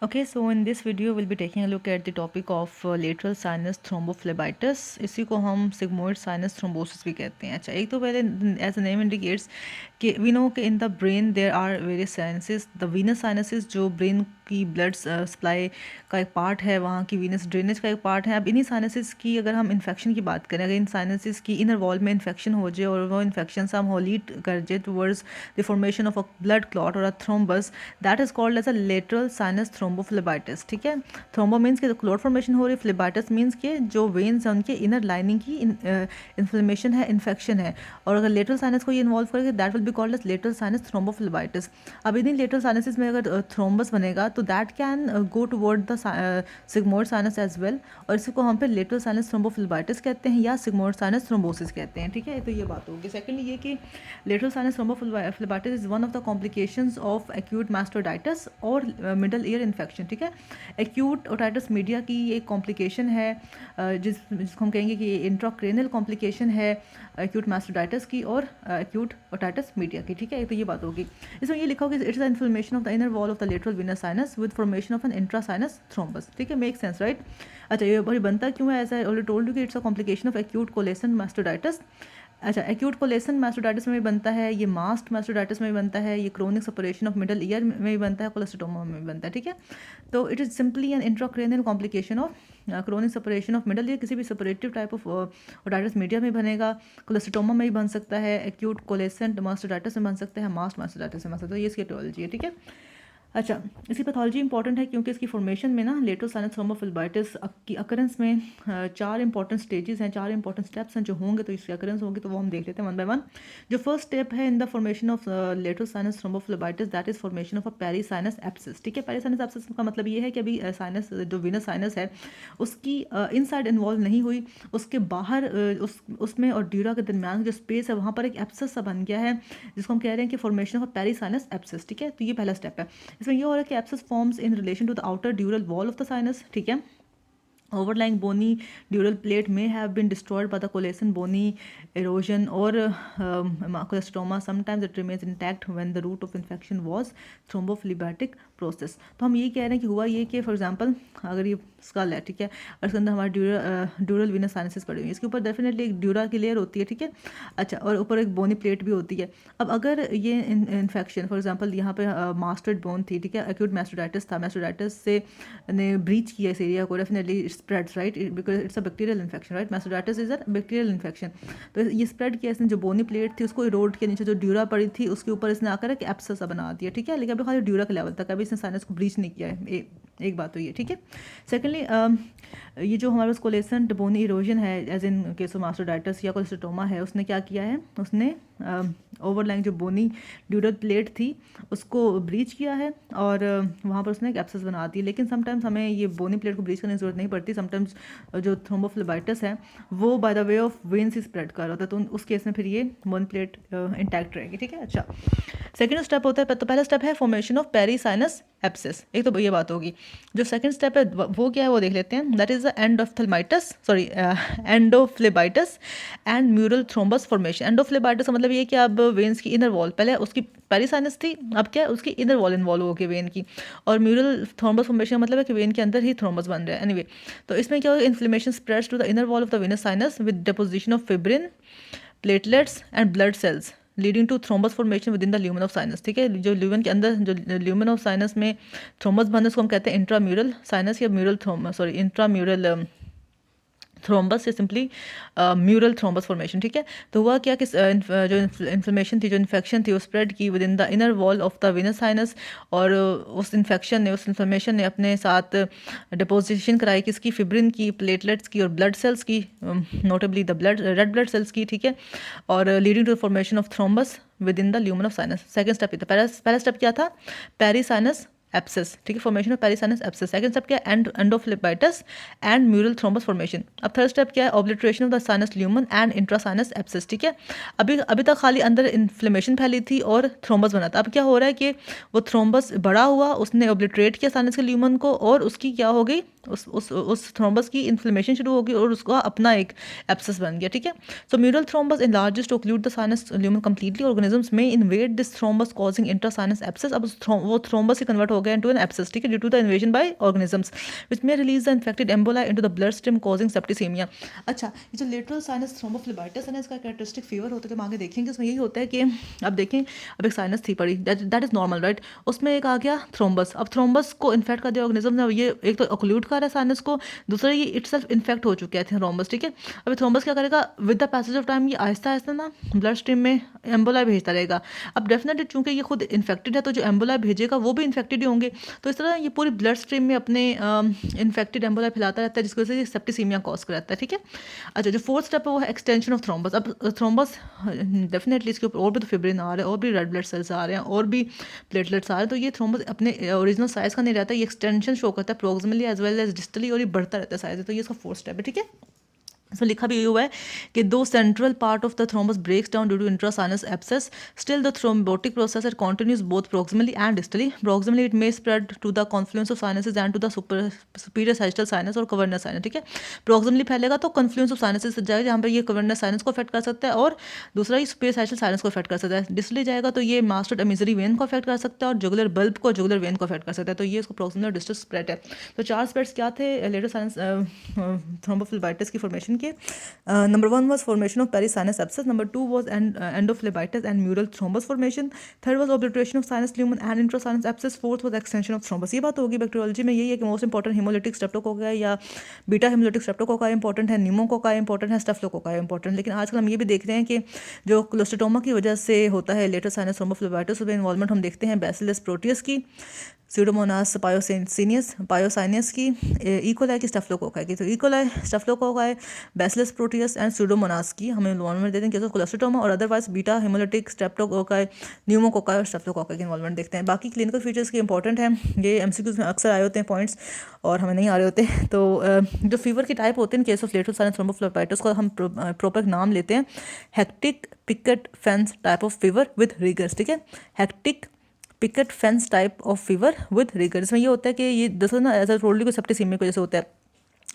Okay, so in this video we'll be taking a look at the topic of lateral sinus thrombophlebitis. इसी को हम sigmoid sinus thrombosis भी कहते हैं. अच्छा, एक तो पहले as the name indicates कि we know कि in the brain there are various sinuses. The venous sinuses जो brain की blood supply का एक part है, वहाँ की venous drainage का एक part है. अब इन्हीं sinuses की अगर हम infection की बात करें, अगर इन sinuses की inner wall में infection हो जाए और वो infection somehow lead कर जाए towards the formation of a blood clot or a thrombus, that is called as a lateral sinus thrombophlebitis. ठीक है, थ्रोम्बो मीन्स कि क्लॉट फॉर्मेशन हो रही है, फ्लेबाइटिस मीन्स कि जो वेन्स हैं उनके इनर लाइनिंग की इन्फ्लेमेशन है, इन्फेक्शन है, और अगर लेटरल साइनस को ये इन्वॉल्व करेगा that will be called as lateral sinus thrombophlebitis. अब इन्हीं लेटरल साइनसिस में अगर थ्रोम्बस बनेगा तो that can go toward the sigmoid sinus as well, और इसको हम फिर लेटरल साइनस थ्रोम्बोफ्लेबाइटिस कहते हैं या सिग्मोइड साइनस थ्रोम्बोसिस कहते हैं. ठीक है, तो ये बात होगी. सेकेंडली ये कि lateral sinus thrombophlebitis is one of the complications of acute mastoiditis और मिडल ईयर इन्फेक्शन. ठीक है, एक्यूट ओटाइटिस मीडिया की एक कॉम्प्लिकेशन है, जिसको हम कहेंगे कि इंट्राक्रेनियल कॉम्प्लिकेशन है एक्यूट मास्टरडाइटिस की और एक्यूट ओटाइटिस मीडिया की. ठीक है, तो ये बात होगी. इसमें ये लिखा होगा it's the inflammation of the inner wall of the lateral venous sinus with formation of an intrasinus thrombus. ठीक है, मेक सेंस राइट. अच्छा, ये बनता क्यों है? As I already told you कि it's a complication of acute coalescent mastoiditis. अच्छा, acute कोलेसन मास्टरडाइटिस में भी बनता है, ये मास्ट मास्टरडाइटिस में भी बनता है, ये chronic suppuration of middle year में भी बनता है, कोलेस्टोमा में भी बनता है. ठीक है, तो it is simply an intracranial complication of chronic suppuration of middle ear. किसी भी suppurative type of otitis media में बनेगा, कोलेस्टोमा में भी बन सकता है, एक्यूट कोलेसेंट मास्टरडाइटिस में बन सकता है, मास्ट मास्टरडाइटिस में बन सकता है. ये इसकी एटियोलॉजी है. ठीक है, अच्छा, इसकी पैथोलॉजी इंपॉर्टेंट है क्योंकि इसकी फॉर्मेशन में ना लेटरल साइनस थ्रोम्बोफ्लेबाइटिस की अकरेंस में चार इंपॉर्टेंट स्टेजेस हैं, चार इंपॉर्टेंट स्टेप्स हैं जो होंगे, तो इसकी अकरेंस होगी तो वो हम देख लेते हैं वन बाय वन. जो फर्स्ट स्टेप है in the formation of lateral sinus thrombophlebitis that is formation of a perisinus abscess. ठीक है, पेरीसाइनस एब्सिस का मतलब ये है कि अभी साइनस जो वीनस साइनस है उसकी इनसाइड इन्वॉल्व नहीं हुई, उसके बाहर उसमें और ड्यूरा के दरमियान जो स्पेस है वहाँ पर एक एब्सिस सा बन गया है, जिसको हम कह रहे हैं कि formation of a perisinus abscess. ठीक है, तो ये पहला स्टेप है. इसमें ये हो रहा है कि abscess forms in relation to the outer dural wall of the sinus. ठीक है, overlying bony dural plate may have been destroyed by the collagen bony erosion or macrostoma. Sometimes it remains intact when the root of infection was thrombophlebitic process. तो हम ये कह रहे हैं कि हुआ ये कि फॉर एग्जांपल अगर ये स्कल है, ठीक है, और इसके अंदर हमारी ड्यूरल वीनस साइनसेस पड़ी हुई है, इसके ऊपर डेफिनेटली एक ड्यूरा की लेयर होती है. ठीक है, अच्छा, और ऊपर एक बोनी प्लेट भी होती है. अब अगर ये इन्फेक्शन फॉर एग्जांपल यहाँ पे मास्टर्ड बोन थी, ठीक है, एक्यूट मास्टरडाइटिस था, मास्टरडाइटिस से ने ब्रीच किया इस एरिया को, definitely spreads right because it's a bacterial infection right. Mastocytosis is a bacterial infection. तो ये स्प्रेड किया इसने, जो बोनी प्लेट थी उसको इरोड के नीचे जो ड्यूरा पड़ी थी उसके ऊपर इसने आकर एक एब्सेस बना दिया. ठीक है, लेकिन अभी खाली ड्यूरा के लेवल तक, अभी इसने साइनस को ब्रीच नहीं किया है. एक बात तो ये. ठीक है, सेकेंडली ये जो हमारे कोलेसेंट बोनी इरोजन है एज इन केस ऑफ मास्टरडाइटिस या कोलेस्टोमा है, उसने क्या किया है, उसने ओवरलाइंग जो बोनी ड्यूरल प्लेट थी उसको ब्रीच किया है और वहाँ पर उसने एक एब्सेस बना दी. लेकिन समटाइम्स हमें ये बोनी प्लेट को ब्रीच करने की जरूरत नहीं पड़ती. समटाइम्स जो थ्रोम्बोफ्लेबाइटिस है वो by the way of veins he spread कर रहा होता है, तो उस केस में फिर ये बोनी प्लेट इंटैक्ट रहेगी. ठीक है, अच्छा, सेकेंड स्टेप होता है, तो पहला स्टेप है फॉर्मेशन ऑफ पेरीसाइनस एब्सेस. एक तो ये बात होगी. जो सेकंड स्टेप है वो क्या है वो देख लेते हैं. That is the endophlebitis and mural thrombus formation. Endophlebitis का मतलब ये कि अब वेन्स की इनर वॉल, पहले उसकी पेरीसाइनस थी, अब क्या है उसकी इनर वॉल इन्वॉल्व हो गई वेन की, और म्यूरल थ्रोम्बस फॉर्मेशन का मतलब है कि वेन के अंदर ही थ्रोम्बस बन रहा है. एनीवे, तो इसमें क्या होगा, inflammation spreads to the inner wall of the venous sinus with deposition of fibrin, platelets and blood cells leading to thrombus formation within the lumen of sinus. ठीक है, जो ल्यूमन के अंदर जो ल्यूमन ऑफ साइनस में thrombus बनने को हम कहते हैं इंट्राम्यूरल साइनस या इंट्राम्यूरल थ्रोम्बस या सिंपली म्यूरल थ्रोम्बस फॉर्मेशन. ठीक है, तो हुआ क्या कि जो इन्फ्लेमेशन थी, जो इन्फेक्शन थी, वो स्प्रेड की with in the inner wall of the venous sinus, और उस इन्फेक्शन ने, उस इन्फ्लेमेशन ने अपने साथ डिपोजिशन कराई किसकी, फिब्रिन की, प्लेटलेट्स की और ब्लड सेल्स की, notably the red blood cells की. ठीक है, और leading to the formation of thrombus within the lumen of sinus. Second step था. पहला स्टेप क्या था, पेरीसाइनस एब्सेस. ठीक है, formation of perisinus abscess. Second step क्या है, endophlebitis and mural thrombus formation. अब थर्ड स्टेप क्या है, obliteration of the sinus lumen and intrasinus abscess. ठीक है, अभी तक खाली अंदर इन्फ्लेमेशन फैली थी और थ्रोम्बस बना था. अब क्या हो रहा है कि वो थ्रोम्बस बड़ा हुआ, उसने ऑब्लिटरेट किया साइनस के ल्यूमन को, और उसकी क्या हो गई, उस थ्रोम्बस की इन्फ्लेमेशन शुरू होगी और उसका अपना एक एब्सेस बन गया, ठीक है। So mural thrombus enlarges to occlude the sinus lumen completely. Organisms may invade this thrombus causing intrasinus abscess. अब वो थ्रोम्बस ही कन्वर्ट हो गया into an abscess, ठीक है, due to the invasion by organisms which may release the infected emboli into the bloodstream causing septicemia. अच्छा, ये जो lateral sinus thrombophlebitis है ना, इसका कैरेक्टरिस्टिक फीवर होता है, तो हम आगे देखेंगे उसमें यही होता है कि अब देखें, अब एक साइनस थी पड़ी, दैट इज नॉर्मल राइट, उसमें एक आ गया थ्रोम्बस। अब थ्रोम्बस को इन्फेक्ट कर दिया ऑर्गेनिज्म ने, ये एक तो ऑक्लूड कर रहा है साइनस को, दूसरा ये इटसेल्फ इन्फेक्ट हो चुका है थ्रोम्बस, ठीक है। अब थ्रोम्बस क्या करेगा, with the passage of time ये आहिस्ता आहिस्ता ना ब्लड स्ट्रीम में एम्बोला भेजता रहेगा। अब डेफिनेटली चूंकि ये खुद इन्फेक्टेड है, तो जो एम्बोला भेजेगा वो भी इन्फेक्टेड ही होंगे, तो इस तरह ये पूरी ब्लड स्ट्रीम में अपने इन्फेक्टेड एम्बोला फैलाता रहता है, जिसकी वजह से सेप्टिसीमिया कॉज कराता है, ठीक है। अच्छा, जो फोर्थ स्टेप है वो है एक्सटेंशन ऑफ थ्रोम्बस। अब थ्रोम्बस डेफिनेटली इसके ऊपर और भी तो फिब्रिन आ रहे हैं, और भी रेड ब्लड सेल्स आ रहे हैं, और भी प्लेटलेट्स आ रहे हैं, तो ये थ्रोम्बस अपने ओरिजिनल साइज का नहीं रहता, ये एक्सटेंशन शो करता है प्रोक्सिमली एज वेल एज डिस्टली, और ये बढ़ता रहता है साइज, तो ये इसका फोर्थ स्टेप है, ठीक है। इसमें लिखा भी हुआ है कि though central part of the thrombus breaks down due to intrasinus abscess, still the thrombotic process it continues both proximally and distally. Proximally it may spread to the confluence of sinuses and to the superior sagittal sinus और cavernous sinus, ठीक है। प्रोक्सिमली फैलेगा तो Confluence of sinuses जाएगा, जहाँ पर ये cavernous sinus को अफेक्ट कर सकता है, और दूसरा ही सुपीरियर सैजिटल साइनस को अफेक्ट कर सकता है। डिस्टली जाएगा तो ये मास्टर्ड एमिजरी वेन को अफेक्ट कर सकता है, और जुगुलर बल्ब को, जुगुलर वेन को अफेक्ट कर सकता है, तो ये इसको प्रोक्सिमल और डिस्टल स्प्रेड है। तो चार स्प्रेड्स क्या थे लेटर साइनस थ्रोम्बोफ्लेबाइटिस की फॉर्मेशन के? Number one was formation of perisinus abscess. Number two was endophlebitis and mural thrombus formation. Third was obliteration of sinus lumen and intrasinus abscess. Fourth was extension of thrombus. ये बात होगी bacteriology में, यही है कि most important haemolytic streptococci या beta hemolytic streptococci important है, pneumococci important है, स्टेफिलोकोकाई इंपॉर्टेंट। लेकिन आजकल हम ये भी देख रहे हैं कि जो क्लोस्टोमा की वजह से होता है लेटर साइनस थ्रोम्बोफ्लेबाइटिस, उसमें इन्वॉल्वमेंट हम देखते हैं बैसिलस प्रोटियस की, स्यूडोमोनास पायोसाइनियस की, इकोलाई की, स्टेफिलोकोकाई की। तो E coli, स्टेफिलोकोकाई, bacillus Proteus and Pseudomonas की हमें इन्वॉल्वमेंट देते हैं केस ऑफ कोलेस्ट्रोमा, और otherwise beta hemolytic streptococci, pneumococci और स्टेफिलोकोकाई की इन्वॉल्वमेंट देखते हैं। बाकी क्लिनिकल फीचर्स के इंपॉर्टेंट हैं, ये एमसीक्यूज में अक्सर आए होते हैं पॉइंट्स, और हमें नहीं आ रहे होते। तो जो फीवर की टाइप होते हैं case of lateral sinus thrombophlebitis को हम प्रॉपर नाम लेते हैं hectic picket fence type of fever with rigors, ठीक है। Hectic picket fence type of fever with rigor. इसमें ये होता है कि ये दरअसल ना एज रोल्डी को सेप्टिसीमिया की वजह से होता है।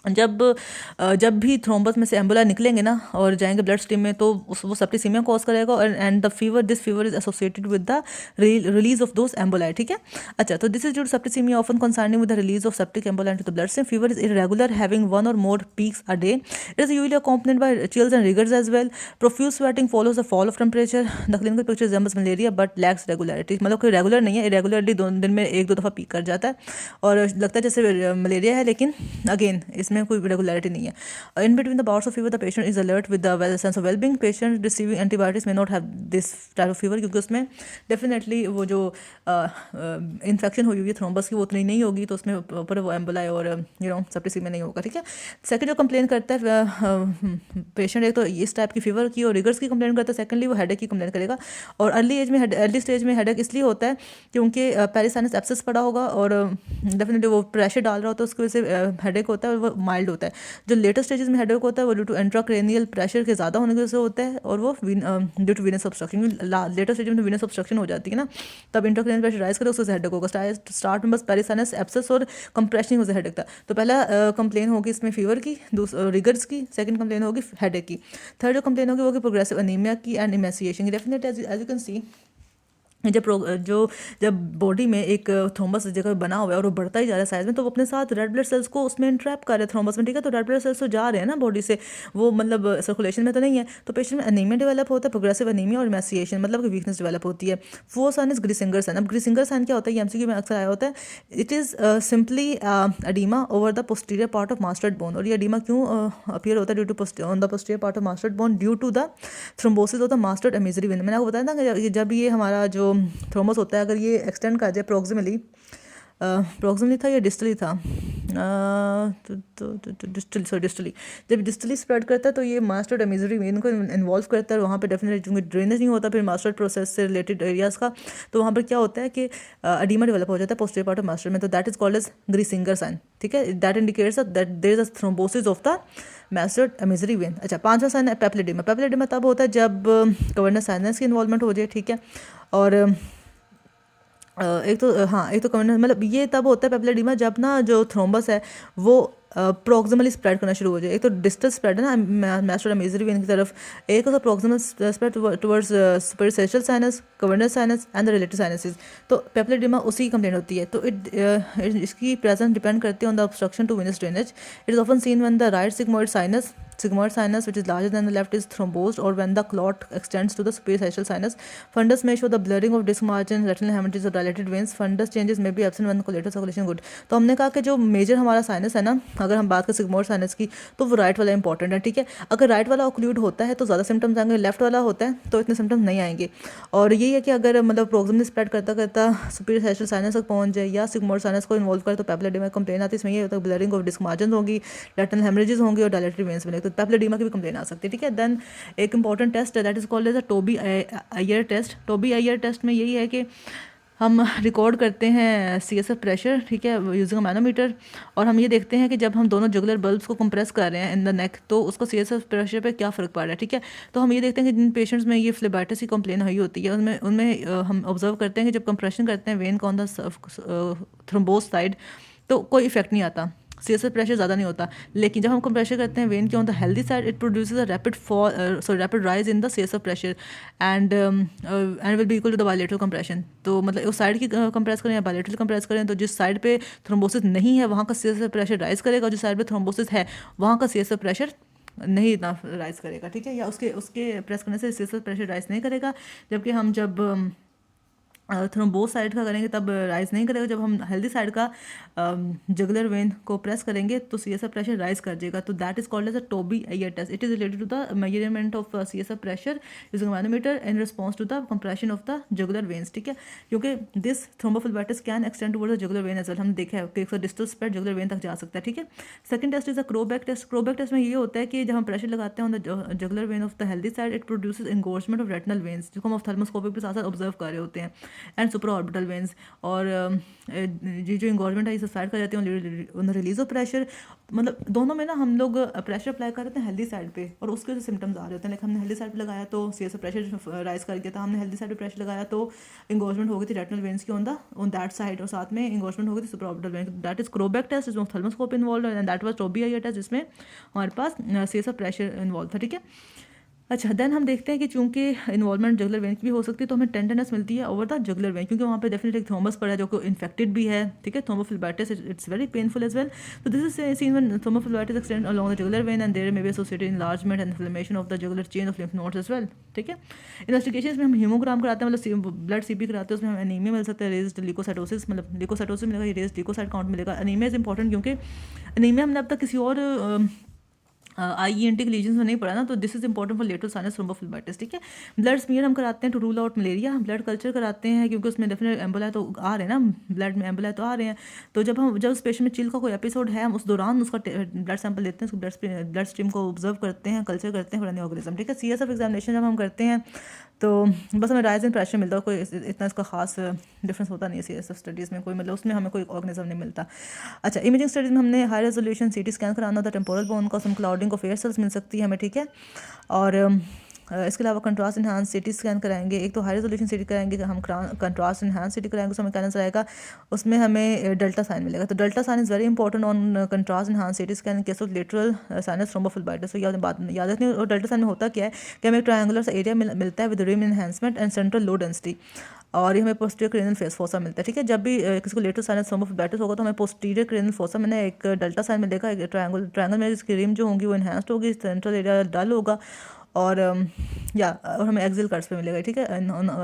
जब भी थ्रोम्बस में से एम्बुला निकलेंगे ना और जाएंगे ब्लड स्ट्रीम में, तो वो सेप्टिसीमिया कॉज करेगा, और and the fever, this fever is associated with the release of those emboli, ठीक है। अच्छा, तो this is due to septicaemia often concerning with the release of septic emboli into the blood stream. Fever is irregular having one और more peaks a day. It is usually accompanied by chills and rigors as well. Profuse sweating follows the fall of temperature. The clinical picture resembles malaria but lakhs regularity, मतलब कोई regular नहीं है, irregularly दिन में एक दो दफ़ा पीक कर जाता है, और लगता है जैसे मलेरिया है, लेकिन अगेन इसमें कोई रेगुलरिटी नहीं है। In between the bouts of fever, the patient is alert with the sense of well-being. Patient receiving antibiotics may not have this type of fever, क्योंकि उसमें डेफिनेटली वो जो इन्फेक्शन हुई हुई है थ्रोम्बस की वो उतनी नहीं होगी, तो उसमें ऊपर वो एम्बुलाई और सेप्टिसीमिया नहीं होगा, ठीक है। सेकंड जो कंप्लेन करता है पेशेंट, एक तो इस टाइप की फीवर की और रिगर्स की कंप्लेन करता है, सेकेंडली वो हेडेक की कंप्लेन करेगा। और अर्ली स्टेज में हेडेक इसलिए होता है क्योंकि पेरिसाइनस एब्सेस पड़ा होगा, और डेफिनेटली वो प्रेशर डाल रहा होता है, उसकी वजह से हेडेक होता है, और वो माइल्ड होता है। जो लेटर स्टेजेस में हेडेक होता है वो ड्यू टू इंट्राक्रेनियल प्रेशर के ज़्यादा होने की वजह से होता है, और वो due to venous obstruction. Later stage में वीनस ऑब्स्ट्रक्शन हो जाती है ना, तब इंट्राक्रेनियल प्रेशर राइज करे, उससे हेडेक होगा। स्टार्ट में बस पेरिसाइनस एब्सेस और कंप्रेशनिंग वजह हेडेक था। तो पहला कंप्लेन होगी इसमें फीवर की, रिगर्स की, सेकंड कंप्लेन होगी हेडेक की, थर्ड जो कंप्लेन होगी वो होगी प्रोग्रेसिव अनीमिया की एंड इमेसिएशन की। Definitely as you can see, जब बॉडी में एक थ्रोम्बस जगह बना हुआ है और वो बढ़ता ही जा रहा है साइज में, तो वो अपने साथ रेड ब्लड सेल्स को उसमें इंट्रैप कर रहे हैं थ्रोम्बस में, ठीक है। तो रेड ब्लड सेल्स तो जा रहे हैं ना बॉडी से, वो मतलब सर्कुलेशन में तो नहीं है, तो पेशेंट में एनीमिया डेवलप होता है, प्रोग्रेसिव एनीमिया और इमेसिएशन, मतलब कि वीकनेस डेवलप होती है। Fourth sign is Griesinger sign. अब ग्रिसिंगर साइन क्या होता है, ये एमसीक्यू में अक्सर आया होता है। It is simply oedema over the posterior part of mastoid bone. और ये एडीमा क्यों अपीयर होता है, due to on the posterior part of mastoid bone due to the thrombosis of the mastoid emissary vein. मैंने आपको बताया था कि जब ये हमारा जो थ्रोम्बस होता है, अगर ये एक्सटेंड कर जाए प्रोक्सिमली था या डिस्टली था, डिस्टली, जब डिस्टली स्प्रेड करता है तो ये मास्टर्ड एमिजरी वेन को इन्वॉल्व करता है, और वहाँ पे डेफिनेटली क्योंकि ड्रेनेज नहीं होता फिर मास्टर्ड प्रोसेस से रिलेटेड एरियाज़ का, तो वहाँ पर क्या होता है कि एडीमा डेवलप हो जाता है पोस्टीरियर पार्ट ऑफ मास्टर्ड में, तो that is called as Griesinger sign, ठीक है। That indicates that there is a thrombosis of the mastoid emissary vein. अच्छा, पांचवा साइन है पेप्लिडेमा। पेप्लिडेमा तब होता है जब कवर्नस साइनस की इन्वॉल्वमेंट हो जाए, ठीक है। और एक तो हाँ, एक तो कम्युनल मतलब ये तब होता है पेप्टिडेमा जब ना जो थ्रोम्बस है वो प्रॉक्सिमली स्प्रेड करना शुरू हो जाए। एक तो डिस्टल स्प्रेड है ना मैस्टोडा मेजरी वेन की तरफ, एक होता proximal spread towards superficial sinus, cavernous sinus and the related sinuses. तो पेप्टिडेमा उसी की कंप्लेंट होती है। तो इसकी प्रेजेंस डिपेंड करती है on the obstruction to venous drainage. It is often seen when the right sigmoid sinus which is larger than the left is thrombosed, or when the clot extends to the superficial sinus. Fundus may show the blurring of disc margin, retinal hemorrhages or dilated veins. Fundus changes may be absent when collateral circulation good. तो हमने कहा कि जो major हमारा sinus है ना, अगर हम बात करें सिग्मोइड साइनस की, तो वो राइट वाला इंपॉर्टेंट है, ठीक है। अगर राइट वाला ऑक्लूड होता है तो ज़्यादा सिम्टम्स आएंगे, लेफ्ट वाला होता है तो इतने सिम्टम्स नहीं आएंगे। और यही है कि अगर मतलब प्रोक्सिमली स्प्रेड करता करता सुपीरियर साइनस तक पहुंच जाए या सिग्मोइड साइनस को इन्वॉल्व करे तो पेप्टिडेमा कंप्लेन आती है। इसमें ये होता है ब्लरिंग ऑफ डिस्क मार्जिन होगी, रेटिनल हेमरेजेस होंगी और डायलेटरी वेन्स बनेंगे, तो पेप्टिडेमा की भी कंप्लेन आ सकती है, ठीक है। देन एक इंपॉर्टेंट टेस्ट है that is called as a Tobey Ayer test. Tobey Ayer test में यही है कि हम रिकॉर्ड करते हैं CSF प्रेशर, ठीक है, यूजिंग अ मैनोमीटर, और हम ये देखते हैं कि जब हम दोनों जुगुलर बल्ब्स को कंप्रेस कर रहे हैं इन द नेक तो उसको CSF प्रेशर पे क्या फ़र्क पड़ रहा है, ठीक है। तो हम ये देखते हैं कि जिन पेशेंट्स में ये फ्लेबाइटिस की कंप्लेन हुई होती है उनमें उनमें हम ऑब्जर्व करते हैं कि जब कंप्रेशन करते हैं वेन का ऑन द थ्रोम्बोस साइड तो कोई इफेक्ट नहीं आता, CSF प्रेशर ज़्यादा नहीं होता। लेकिन जब हम कंप्रेशर करते हैं वेन के on the healthy side it produces a rapid rise in the CSF pressure and will be equal to the bilateral compression. तो मतलब उस साइड की कंप्रेस करें या बायलेटरल कंप्रेस करें तो जिस साइड पे थ्रोम्बोसिस नहीं है वहाँ का CSF प्रेशर राइज करेगा, और जिस साइड पे थ्रोम्बोसिस है वहाँ का CSF प्रेशर नहीं इतना राइज करेगा, ठीक है, या उसके उसके प्रेस करने से CSF प्रेशर राइज नहीं करेगा। जबकि हम जब थ्रोम्बोस साइड का करेंगे तब राइज नहीं करेगा। जब हम हेल्दी साइड का जगुलर वेन को प्रेस करेंगे तो CSF प्रेशर राइज कर जाएगा। तो that is called as a Tobey Ayer test. It is related to the measurement of CSF pressure using manometer in response to the compression of the jugular veins, ठीक है, क्योंकि this thrombophlebitis can extend towards the jugular vein as well. हमने देखा है कि distal spread jugular vein तक जा सकता है, ठीक है। Second test is a Crowe Beck test. Crowe Beck test में ये होता है कि जब हम प्रेशर लगाते हैं on the jugular when of the healthy side it produces एंगोर्जमेंट of retinal veins, जिसको हम ऑफ्थल्मोस्कोपिक के साथ साथ ऑब्जर्व कर रहे होते हैं, एंड सुपर ऑर्बिटल वेन्स। और ये जो इंगॉर्जमेंट है ये सब्साइड कर जाती है on the release of pressure. मतलब दोनों में ना हम लोग प्रेशर अप्लाई कर रहे हैं हेल्दी साइड पे और उसके जो सिम्टम्स आ रहे होते हैं, लाइक हमने हेल्दी साइड पे लगाया तो CSF प्रेशर राइज कर गया था, हमने हेल्दी साइड पे प्रेशर लगाया तो इंगॉर्जमेंट हो गई थी रेटिनल वेन्स की ऑन दैट साइड, और साथ में इंगॉर्जमेंट हो गई थी supraorbital vein. That is Crowe Beck test जिसमें ऑफ्थल्मोस्कोप इन्वॉल्व है, and that was Tobey Ayer test जिसमें हमारे पास CSF प्रेशर इन्वॉल्व था, ठीक है। अच्छा, देन हम देखते हैं कि चूंकि इन्वॉल्वमेंट जुगुलर वेन की भी हो सकती है तो हमें टेंडरनेस मिलती है ओवर द जुगुलर वेन, क्योंकि वहाँ पे डेफिनेटली एक थ्रोम्बस पड़ा है जो कि इन्फेक्टेड भी है, ठीक है। Thrombophlebitis it's very painful as well. तो this is seen when thrombophlebitis extend along the jugular vein and there may be associated enlargement and inflammation of the jugular chain of lymph nodes as well, ठीक है। Investigation में हम haemogram कराते हैं, मतलब blood CP कराते हैं, उसमें हमें एनीमिया मिल सकता है, रेज्ड ल्यूकोसाइटोसिस, मतलब ल्यूकोसाइटोसिस मिलेगा, रेज्ड ल्यूकोसाइट काउंट मिलेगा। एनीमिया इज इंपॉर्टेंट क्योंकि एनीमिया हमने अब तक किसी और IENT के लीजन्स में नहीं पड़ा ना, तो this is important for lateral sinus thrombophlebitis, ठीक है। ब्लड स्मीयर हम कराते हैं to rule out malaria. Blood culture कराते हैं क्योंकि उसमें डेफिनेट एम्बोला तो आ रहे हैं ना, ब्लड में एम्बोला तो आ रहे हैं। तो जब उस पेशेंट में चिल का कोई एपिसोड है हम उस दौरान उसका ब्लड सैंपल लेते हैं, उसको ब्लड स्ट्रीम को ऑब्जर्व करते हैं, कल्चर करते हैं फॉर एनी ऑर्गेनिज्म, ठीक है। CSF एग्जामिनेशन जब हम करते हैं तो बस हमें राइज इन प्रेशर मिलता है, कोई इतना इसका खास डिफरेंस होता नहीं है CSF स्टडीज़ में, कोई मतलब उसमें हमें कोई ऑर्गेनिज्म नहीं मिलता। अच्छा, इमेजिंग स्टडीज़ में हमने हाई रेजोल्यूशन CT स्कैन कराना होता है टेम्पोरल बोन का, सम क्लाउडिंग ऑफ एयर सेल्स मिल सकती है हमें, ठीक है। और इसके अलावा कंट्रास्ट इन्हांस CT स्कैन कराएंगे। एक तो हाई रेजोल्यूशन CT कराएंगे, हम कंट्रास्ट इन्हांस CT कराएंगे, उसमें क्या नजर आएगा, उसमें हमें डेल्टा साइन मिलेगा। तो delta sign is very important on contrast enhanced CT scan in case of lateral sinus thrombophlebitis. तो याद रखनी। और डेल्टा साइन में होता क्या है कि हमें एक ट्रायंगुलर सा एरिया मिलता है with rim enhancement and central low density, और ये हमें पोस्टीरियर क्रेनियल फेस फोसा मिलता है, ठीक है। जब भी किसी को लेटरल साइनस थ्रोम्बोफ्लेबाइटिस होगा तो हमें पोस्टीरियर क्रेनियल फोसा में एक डेल्टा साइन मिलेगा, एक ट्रायंगल में जिसकी रिम जो होगी वो इन्हांस्ड होगी, सेंट्रल एरिया डल होगा, और और हमें एक्सियल कर्व्स पे मिलेगा, ठीक है,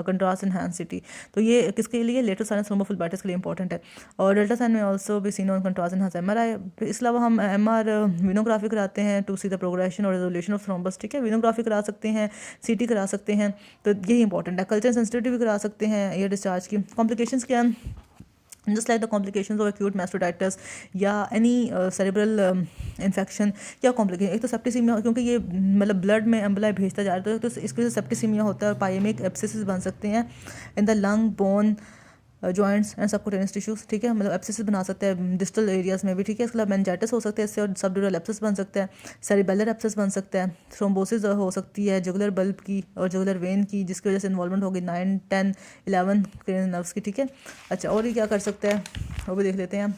कंट्रास्ट इन्हांस CT। तो ये किसके लिए, लेटरल साइनस थ्रोम्बोफ्लेबाइटिस के लिए इंपॉर्टेंट है। और डेल्टा साइन में ऑल्सो भी seen on contrast enhanced MRI। फिर इसके अलावा हम MR विनोग्राफी कराते हैं टू सी द प्रोग्रेशन और रेजोल्यूशन ऑफ थ्रोम्बस, ठीक है। विनोग्राफी करा सकते हैं, CT करा सकते हैं, तो यही इंपॉर्टेंट है। कल्चर सेंसिटिविटी भी करा सकते हैं एयर डिस्चार्ज की। कॉम्प्लिकेशंस क्या हैं, just like the complications of acute mastocytitis या any cerebral infection या कॉम्प्लिकेशन। एक तो सेप्टिसीमिया, क्योंकि ये मतलब ब्लड में एम्बोलाई भेजता जा रहा है तो इसकी वजह से सेप्टिसीमिया होता है और पायमिक एब्सेसिस बन सकते हैं in the lung bone joints and subcutaneous tissues, ठीक है, मतलब एब्सिस बना सकते हैं डिस्टल एरियाज में भी, ठीक है। इसके अलावा मेनिंजाइटिस हो सकता है इससे, और सबड्यूरल एब्सिस बन सकता है, सेरिबेलर एब्सिस बन सकता है, थ्रोम्बोसिस हो सकती है जुगुलर बल्ब की और जुगुलर वेन की, जिसकी वजह से इन्वॉल्वमेंट होगी 9, 10, 11 क्रेनियल नर्व्स की, ठीक है। अच्छा, और ये क्या कर सकता है वो भी देख लेते हैं।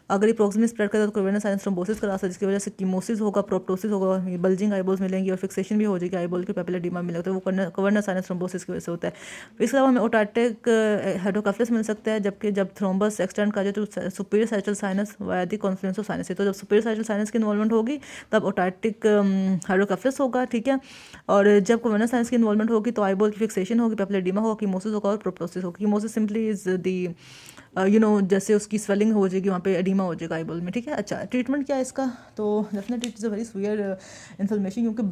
अगर ये प्रोक्सिमली स्प्रेड करता है तो क्रोवेनस साइनस थ्रोम्बोसिस करा सकता है, जिसकी वजह से कीमोसिस होगा, प्रोप्टोसिस होगा, बल्जिंग आईबॉल्स मिलेंगी और फिक्सेशन भी हो जाएगी आईबॉल के पेपिलर एडिमा मिलेगा, तो वो क्रोवेनस साइनस थ्रोम्बोसिस की वजह से होता है। इसके अलावा हमें ओटाटिक हाइड्रोकफ्लस मिल सकता है, जबकि जब थ्रोम्बस एक्सटेंड कर जाए तो superior sagittal sinus via the confluence of sinus, तो जब सुपीरियर सैचुरल साइनस की इन्वॉल्वमेंट होगी तब ओटाटिक हाइड्रोकफ्लस होगा, ठीक है। और जब क्रोवेनस साइनस की इन्वॉल्वमेंट होगी तो आईबॉल की फिक्सेशन होगी, पेपिलर एडिमा होगा, कीमोसिस होगा और प्रोप्टोसिस होगा। कीमोसिस सिंपली इज दी जैसे उसकी स्वेलिंग हो जाएगी, वहाँ पे एडिमा हो जाएगा आईबॉल में, ठीक है। अच्छा, ट्रीटमेंट क्या है इसका, तो definitely it's a very severe inflammation, क्योंकि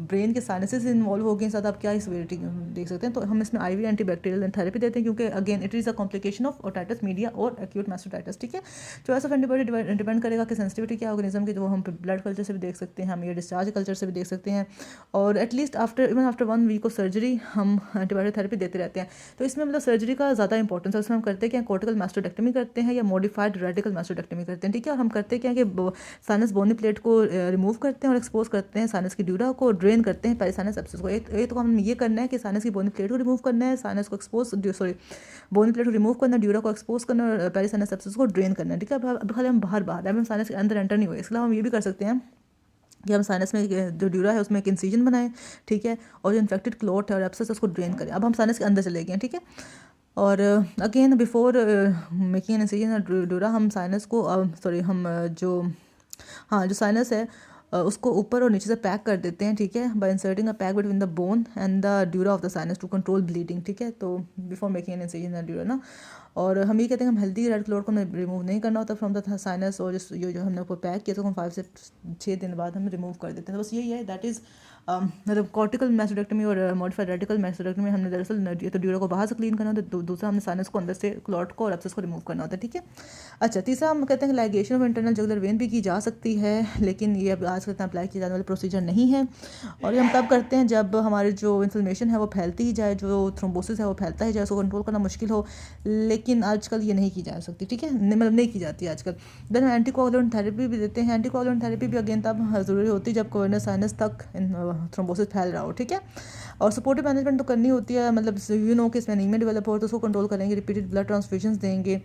ब्रेन के साइनसेस इन्वॉल्व हो गए साथ, आप क्या ही सीवियरिटी देख सकते हैं। तो हम इसमें आईवी एंटीबैक्टीरियल थेरेपी देते हैं, क्योंकि again it is a complication of otitis media और एक्यूट मास्टोडाइटिस, ठीक है। चॉइस ऑफ एंटीबॉडी डिपेंड करेगा कि सेंसिटिविटी क्या ऑर्गेनिज्म की, जो हम ब्लड कल्चर से भी देख सकते हैं, हम ये डिस्चार्ज कल्चर से भी देख सकते हैं, और at least after 1 week of surgery हम एंटीबायोटिक थेरेपी देते रहते हैं। तो इसमें मतलब सर्जरी का ज़्यादा इंपॉर्टेंस है। उसमें हम करते क्या, कॉर्टिकल मास्टोडेक्टमी करते हैं या मॉडिफाइड रेडिकल मास्टोडेक्टमी करते हैं, ठीक है। और हम करते क्या कि साइनस बोनी प्लेट को रिमूव करते हैं और एक्सपोज करते हैं साइनस की ड्यूरा को, ड्रेन करते हैं पेरिसाइनस एब्सिस को। एक तो हम ये करना है कि साइनस की बोनी प्लेट को रिमूव करना है, साइनस को बोनी प्लेट को रिमूव करना है, ड्यूरा को एक्सपोज करना है और पेरिसाइनस एब्सिस को ड्रेन करना है, ठीक है। अब खाली हम बाहर हम साइनस के अंदर एंटर नहीं हुए। इसके अलावा हम ये भी कर सकते हैं कि हम साइनस में जो ड्यूरा है उसमें एक इंसिजन बनाएं, ठीक है, और जो इन्फेक्टेड क्लॉट है और एब्सेस उसको ड्रेन करें। अब हम साइनस के अंदर चले गए, ठीक है। और again before making an incision dura, हम साइनस को हम जो साइनस है उसको ऊपर और नीचे से पैक कर देते हैं, ठीक है, by inserting a pack between the bone and the dura of the sinus to control bleeding, ठीक है। तो before making an incision in dura ना, और हम ये कहते हैं हम हेल्दी रेड क्लॉट को हमें रिमूव नहीं करना होता फ्रॉम द साइनस, और जो हमने ऊपर पैक किया तो हम 5 से 6 दिन बाद हम रिमूव कर देते हैं। तो बस यही है, दैट इज़ मतलब कॉर्टिकल मैस्टोडेक्टमी और मॉडिफाइड रेडिकल मैस्टोडेक्टमी में हमने दरअसल तो ड्यूरा को बाहर से क्लीन करना होता है, दूसरा हमने साइनस को अंदर से क्लॉट को और एब्सेस को रिमूव करना होता है, ठीक है। अच्छा, तीसरा हम कहते हैं ligation of internal jugular when भी की जा सकती है, लेकिन ये अब आज तक अप्लाई किया जाने वाला प्रोसीजर नहीं है, और ये हम तब करते हैं जब हमारी जो इन्फ्लेमेशन है वो फैलती ही जाए, जो थ्रोम्बोसिस है वो फैलता ही जाए, उसको कंट्रोल करना मुश्किल हो, लेकिन आजकल ये नहीं की जा सकती, ठीक है, मतलब नहीं की जाती आजकल। देन हम एंटीकोगुलेंट थेरेपी भी देते हैं। एंटीकोगुलेंट थेरेपी भी अगेन तब ज़रूरी होती है जब कोरोनर साइनस तक थ्रोम्बोसिस फैल रहा हो, ठीक है। और सपोर्टिव मैनेजमेंट तो करनी होती है, मतलब कि इसमें एनीमिया डेवलप हो तो उसको कंट्रोल करेंगे, रिपीटेड ब्लड ट्रांसफ्यूजन्स देंगे,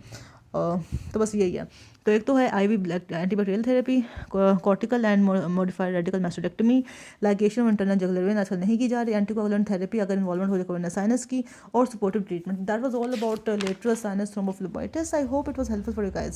तो बस यही है। तो एक तो है IV antibacterial therapy, cortical and modified radical mastoidectomy, ligation of internal jugular vein आजकल नहीं की जा रही, एंटीकोगुलेंट थेरेपी अगर इन्वॉल्वमेंट हो जाए कोरोनर साइनस की, और supportive treatment. That was all about lateral sinus thrombophlebitis. I hope it was helpful for you guys.